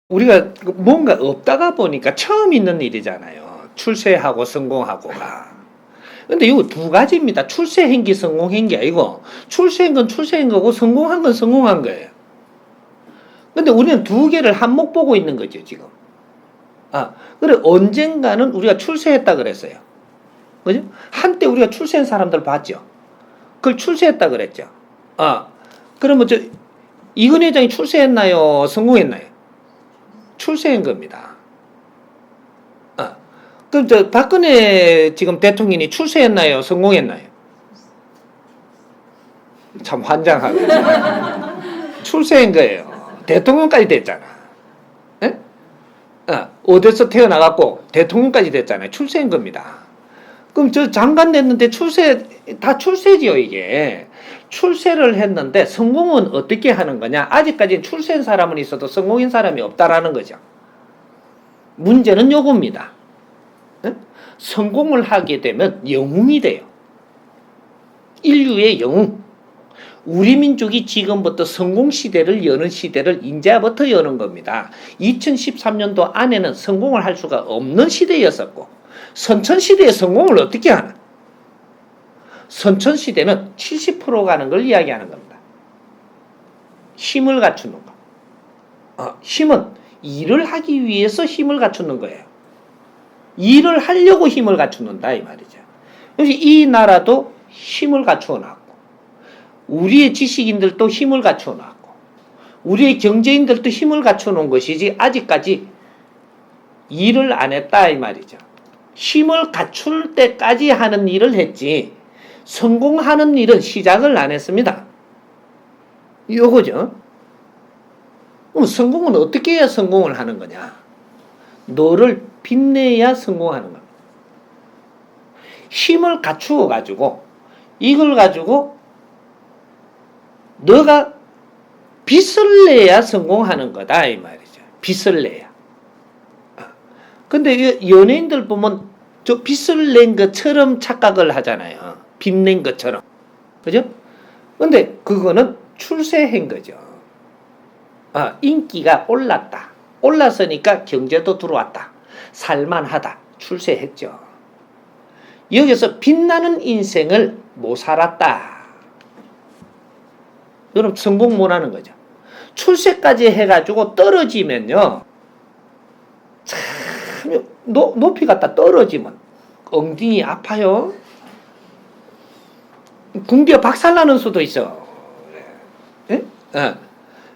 우리가 뭔가 없다가 보니까 처음 있는 일이잖아요. 출세하고 성공하고가. 근데 이거 두 가지입니다. 출세한 게 성공한 게 아니고, 출세한 건 출세한 거고, 성공한 건 성공한 거예요. 근데 우리는 두 개를 한몫 보고 있는 거죠, 지금. 그래, 언젠가는 우리가 출세했다 그랬어요. 그죠? 한때 우리가 출세한 사람들 봤죠? 그걸 출세했다 그랬죠? 그러면 이건 회장이 출세했나요? 성공했나요? 출세한 겁니다. 그럼 박근혜 지금 대통령이 출세했나요? 성공했나요? 참 환장하고. 출세한 거예요. 대통령까지 됐잖아. 에? 어디서 태어나갖고 대통령까지 됐잖아요. 출세한 겁니다. 그럼 장관 됐는데 다 출세지요, 이게. 출세를 했는데 성공은 어떻게 하는 거냐? 아직까지 출세한 사람은 있어도 성공한 사람이 없다라는 거죠. 문제는 요겁니다. 성공을 하게 되면 영웅이 돼요. 인류의 영웅. 우리 민족이 지금부터 성공시대를 여는 시대를 이제부터 여는 겁니다. 2013년도 안에는 성공을 할 수가 없는 시대였었고, 선천시대의 성공을 어떻게 하나? 선천시대는 70% 가는 걸 이야기하는 겁니다. 힘을 갖추는 거. 힘은 일을 하기 위해서 힘을 갖추는 거예요. 일을 하려고 힘을 갖추는다 이 말이죠. 그래서 이 나라도 힘을 갖추어 놨고, 우리의 지식인들도 힘을 갖추어 놨고, 우리의 경제인들도 힘을 갖추어 놓은 것이지 아직까지 일을 안 했다 이 말이죠. 힘을 갖출 때까지 하는 일을 했지 성공하는 일은 시작을 안 했습니다. 이거죠. 그럼 성공은 어떻게 해야 성공을 하는 거냐? 너를 빛내야 성공하는 겁니다. 힘을 갖추어 가지고 이걸 가지고 너가 빚을 내야 성공하는 거다 이 말이죠. 빚을 내야. 근데 연예인들 보면 저 빚을 낸 것처럼 착각을 하잖아요. 빚 낸 것처럼. 그죠? 근데 그거는 출세한 거죠. 인기가 올랐다. 올랐으니까 경제도 들어왔다. 살만하다. 출세했죠. 여기서 빛나는 인생을 못 살았다. 여러분 성공 못하는 거죠. 출세까지 해가지고 떨어지면요. 참 높이 갔다 떨어지면 엉덩이 아파요. 궁디가 박살나는 수도 있어. 예?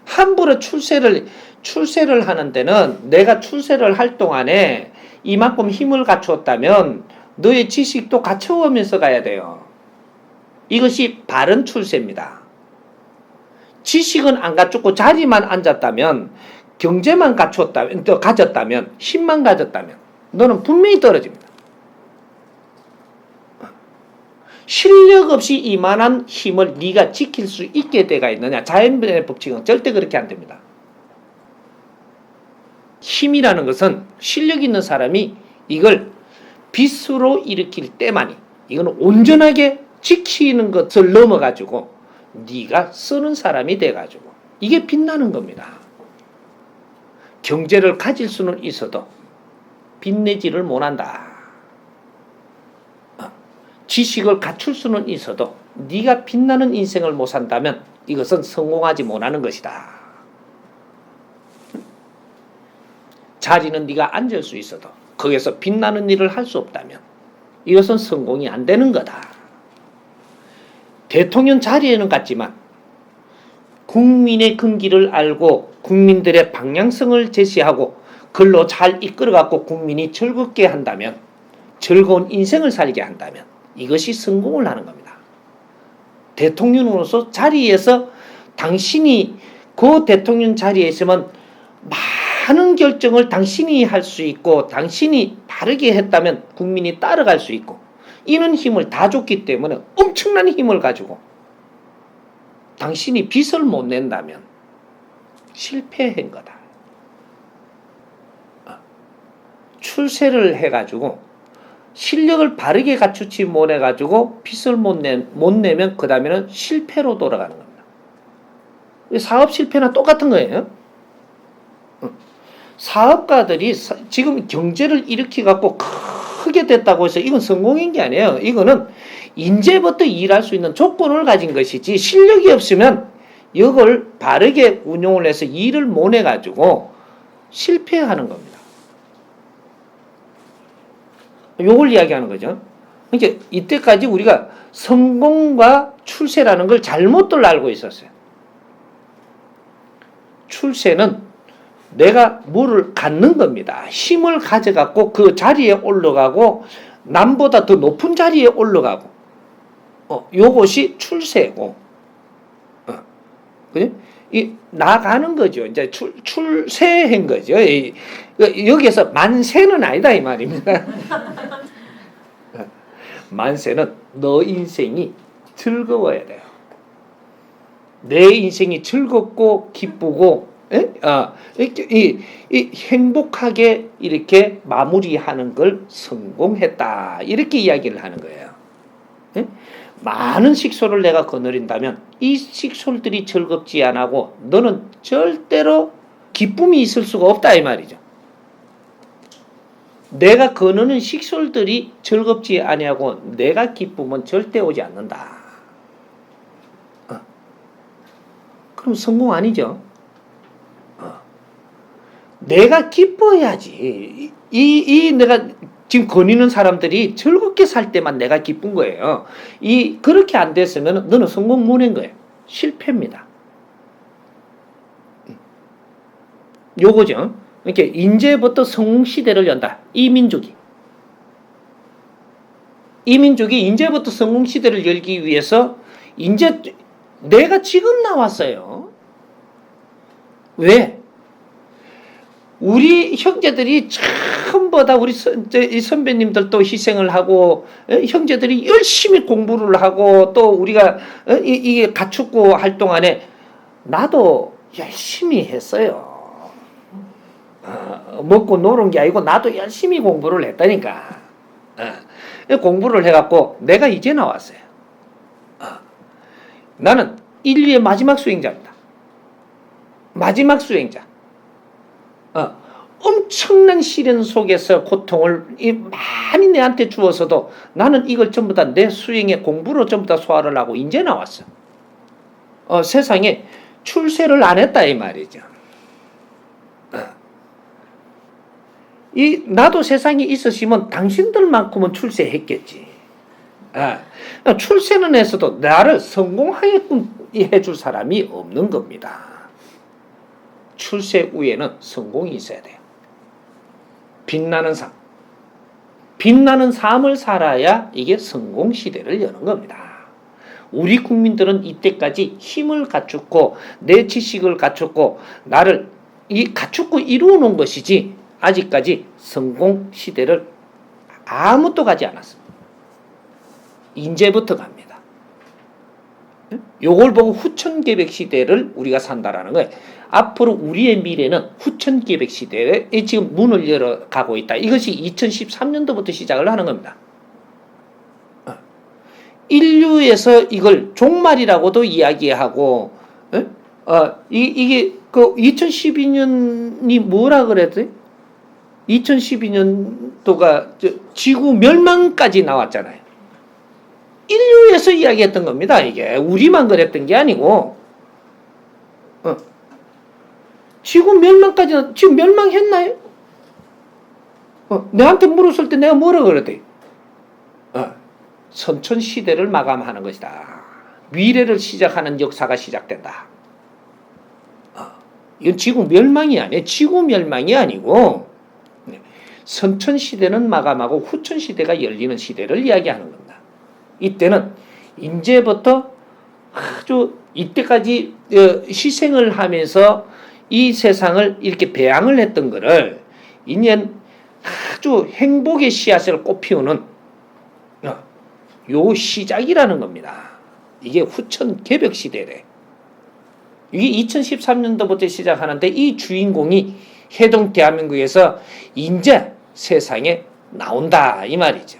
함부로 출세를 하는 데는 내가 출세를 할 동안에 이만큼 힘을 갖추었다면 너의 지식도 갖춰오면서 가야 돼요. 이것이 바른 출세입니다. 지식은 안 갖췄고 자리만 앉았다면, 경제만 가졌다면, 힘만 가졌다면 너는 분명히 떨어집니다. 실력 없이 이만한 힘을 네가 지킬 수 있게 돼가 있느냐? 자연의 법칙은 절대 그렇게 안 됩니다. 힘이라는 것은 실력 있는 사람이 이걸 빚으로 일으킬 때만이, 이건 온전하게 지키는 것을 넘어가지고 네가 쓰는 사람이 돼가지고 이게 빛나는 겁니다. 경제를 가질 수는 있어도 빛내지를 못한다. 지식을 갖출 수는 있어도 네가 빛나는 인생을 못 산다면 이것은 성공하지 못하는 것이다. 자리는 네가 앉을 수 있어도 거기서 빛나는 일을 할 수 없다면 이것은 성공이 안 되는 거다. 대통령 자리에는 갔지만 국민의 근기를 알고 국민들의 방향성을 제시하고 그걸로 잘 이끌어갖고 국민이 즐겁게 한다면, 즐거운 인생을 살게 한다면 이것이 성공을 하는 겁니다. 대통령으로서 자리에서 당신이 그 대통령 자리에 있으면 많은 결정을 당신이 할 수 있고 당신이 바르게 했다면 국민이 따라갈 수 있고, 이런 힘을 다 줬기 때문에 엄청난 힘을 가지고 당신이 빚을 못 낸다면 실패한 거다. 출세를 해가지고 실력을 바르게 갖추지 못해가지고 빚을 못 내면 그 다음에는 실패로 돌아가는 겁니다. 사업 실패나 똑같은 거예요. 사업가들이 지금 경제를 일으켜 갖고 크게 됐다고 해서 이건 성공인 게 아니에요. 이거는 인제부터 일할 수 있는 조건을 가진 것이지 실력이 없으면 이걸 바르게 운용을 해서 일을 못 해가지고 실패하는 겁니다. 요걸 이야기하는 거죠. 그러니까 이때까지 우리가 성공과 출세라는 걸 잘못들 알고 있었어요. 출세는 내가 뭐를 갖는 겁니다. 힘을 가져갖고 그 자리에 올라가고 남보다 더 높은 자리에 올라가고 요것이 출세고 그죠? 이 나가는 거죠. 이제 출세한 거죠. 여기에서 만세는 아니다 이 말입니다. 만세는 너 인생이 즐거워야 돼요. 내 인생이 즐겁고 기쁘고 이 행복하게 이렇게 마무리하는 걸 성공했다. 이렇게 이야기를 하는 거예요. 많은 식솔을 내가 거느린다면 이 식솔들이 즐겁지 않고 너는 절대로 기쁨이 있을 수가 없다 이 말이죠. 내가 거느는 식솔들이 즐겁지 아니하고 내가 기쁨은 절대 오지 않는다. 그럼 성공 아니죠. 내가 기뻐야지. 이 내가 지금 거니는 사람들이 즐겁게 살 때만 내가 기쁜 거예요. 그렇게 안 됐으면 너는 성공 못 한 거예요. 실패입니다. 요거죠. 이렇게 인제부터 성공 시대를 연다. 이 민족이 인제부터 성공 시대를 열기 위해서 인제 내가 지금 나왔어요. 왜? 우리 형제들이 전부다 우리 선배님들도 희생을 하고 형제들이 열심히 공부를 하고 또 우리가 이게 가축구 할 동안에 나도 열심히 했어요. 먹고 노는 게 아니고 나도 열심히 공부를 했다니까. 공부를 해갖고 내가 이제 나왔어요. 나는 인류의 마지막 수행자입니다. 마지막 수행자. 엄청난 시련 속에서 고통을 많이 내한테 주어서도 나는 이걸 전부 다 내 수행의 공부로 전부 다 소화를 하고 이제 나왔어. 세상에 출세를 안 했다 이 말이죠. 나도 세상에 있었으면 당신들만큼은 출세했겠지. 출세는 했어도 나를 성공하게끔 해줄 사람이 없는 겁니다. 출세 후에는 성공이 있어야 돼요. 빛나는 삶을 살아야 이게 성공 시대를 여는 겁니다. 우리 국민들은 이때까지 힘을 갖추고 내 지식을 갖추고 나를 갖추고 이루어 놓은 것이지 아직까지 성공 시대를 아무도 가지 않았습니다. 인제부터 갑니다. 요걸 보고 후천계백 시대를 우리가 산다라는 거예요. 앞으로 우리의 미래는 후천계백 시대에 지금 문을 열어가고 있다. 이것이 2013년도부터 시작을 하는 겁니다. 인류에서 이걸 종말이라고도 이야기하고, 이게 그 2012년이 뭐라 그랬지? 2012년도가 지구 멸망까지 나왔잖아요. 인류에서 이야기했던 겁니다. 이게 우리만 그랬던 게 아니고 지구 멸망까지 지금 멸망했나요? 내한테 물었을 때 내가 뭐라 그랬대? 선천시대를 마감하는 것이다. 미래를 시작하는 역사가 시작된다. 이건 지구 멸망이 아니에요. 지구 멸망이 아니고 선천시대는 마감하고 후천시대가 열리는 시대를 이야기하는 겁니다. 이때는 이제부터 아주 이때까지 희생을 하면서 이 세상을 이렇게 배양을 했던 거를 이제 아주 행복의 씨앗을 꽃피우는 요 시작이라는 겁니다. 이게 후천 개벽 시대래. 이게 2013년도부터 시작하는데 이 주인공이 해동 대한민국에서 이제 세상에 나온다 이 말이죠.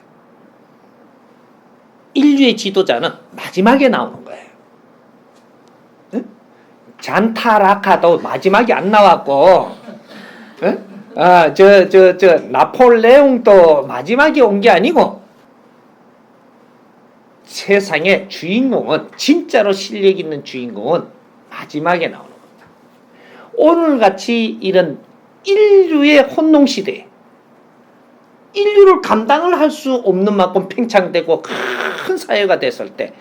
인류의 지도자는 마지막에 나오는 거예요. 잔타라카도 마지막에 안 나왔고 에? 나폴레옹도 마지막에 온 게 아니고 세상의 주인공은 진짜로 실력 있는 주인공은 마지막에 나오는 겁니다. 오늘같이 이런 인류의 혼동 시대에 인류를 감당을 할 수 없는 만큼 팽창되고 큰 사회가 됐을 때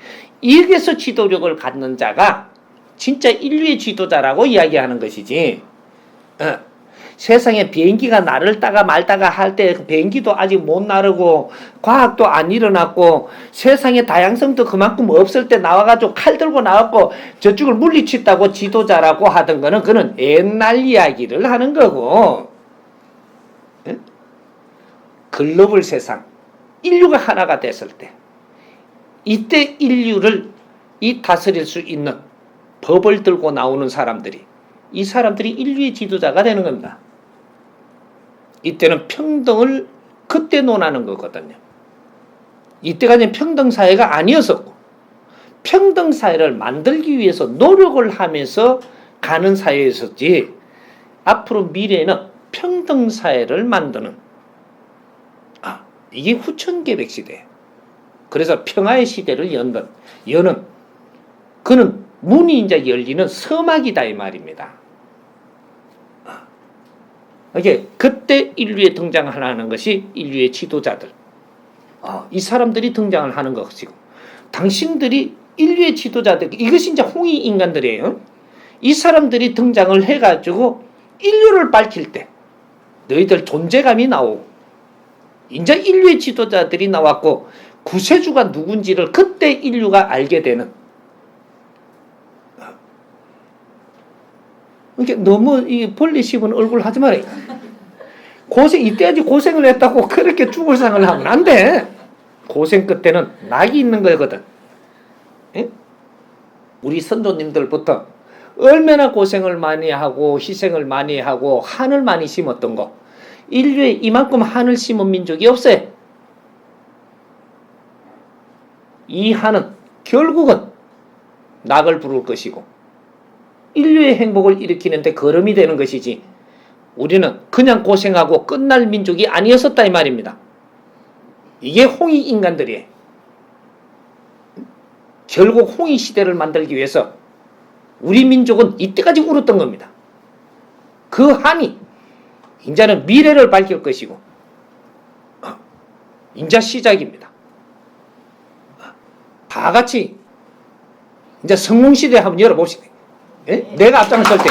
여기서 지도력을 갖는 자가 진짜 인류의 지도자라고 이야기하는 것이지. 세상에 비행기가 날을다가 말다가 할 때 비행기도 아직 못 나르고 과학도 안 일어났고 세상의 다양성도 그만큼 없을 때 나와가지고 칼 들고 나왔고 저쪽을 물리친다고 지도자라고 하던 거는 그는 옛날 이야기를 하는 거고, 글로벌 세상 인류가 하나가 됐을 때 이때 인류를 다스릴 수 있는 법을 들고 나오는 사람들이, 이 사람들이 인류의 지도자가 되는 겁니다. 이때는 평등을 그때 논하는 거거든요. 이때까지는 평등사회가 아니었었고 평등사회를 만들기 위해서 노력을 하면서 가는 사회였었지, 앞으로 미래에는 평등사회를 만드는, 이게 후천계백 시대예요. 그래서 평화의 시대를 여는 그는 문이 이제 열리는 서막이다 이 말입니다. 이게 그때 인류에 등장하는 것이 인류의 지도자들. 이 사람들이 등장을 하는 것이고, 당신들이 인류의 지도자들, 이것이 이제 홍위 인간들이에요. 이 사람들이 등장을 해가지고 인류를 밝힐 때 너희들 존재감이 나오고, 이제 인류의 지도자들이 나왔고 구세주가 누군지를 그때 인류가 알게 되는. 이게 너무 이 벌레 씹은 얼굴 하지 마라. 이때까지 고생을 했다고 그렇게 죽을 상을 하면 안 돼. 고생 끝에는 낙이 있는 거거든. 예? 우리 선조님들부터 얼마나 고생을 많이 하고 희생을 많이 하고 한을 많이 심었던 거, 인류에 이만큼 한을 심은 민족이 없어요. 이 한은 결국은 낙을 부를 것이고 인류의 행복을 일으키는데 거름이 되는 것이지, 우리는 그냥 고생하고 끝날 민족이 아니었었다 이 말입니다. 이게 홍위 인간들이에요. 결국 홍위 시대를 만들기 위해서 우리 민족은 이때까지 울었던 겁니다. 그 한이 이제는 미래를 밝힐 것이고, 이제 시작입니다. 다 같이 이제 성공시대 한번 열어봅시다. 예? 내가 앞장설 때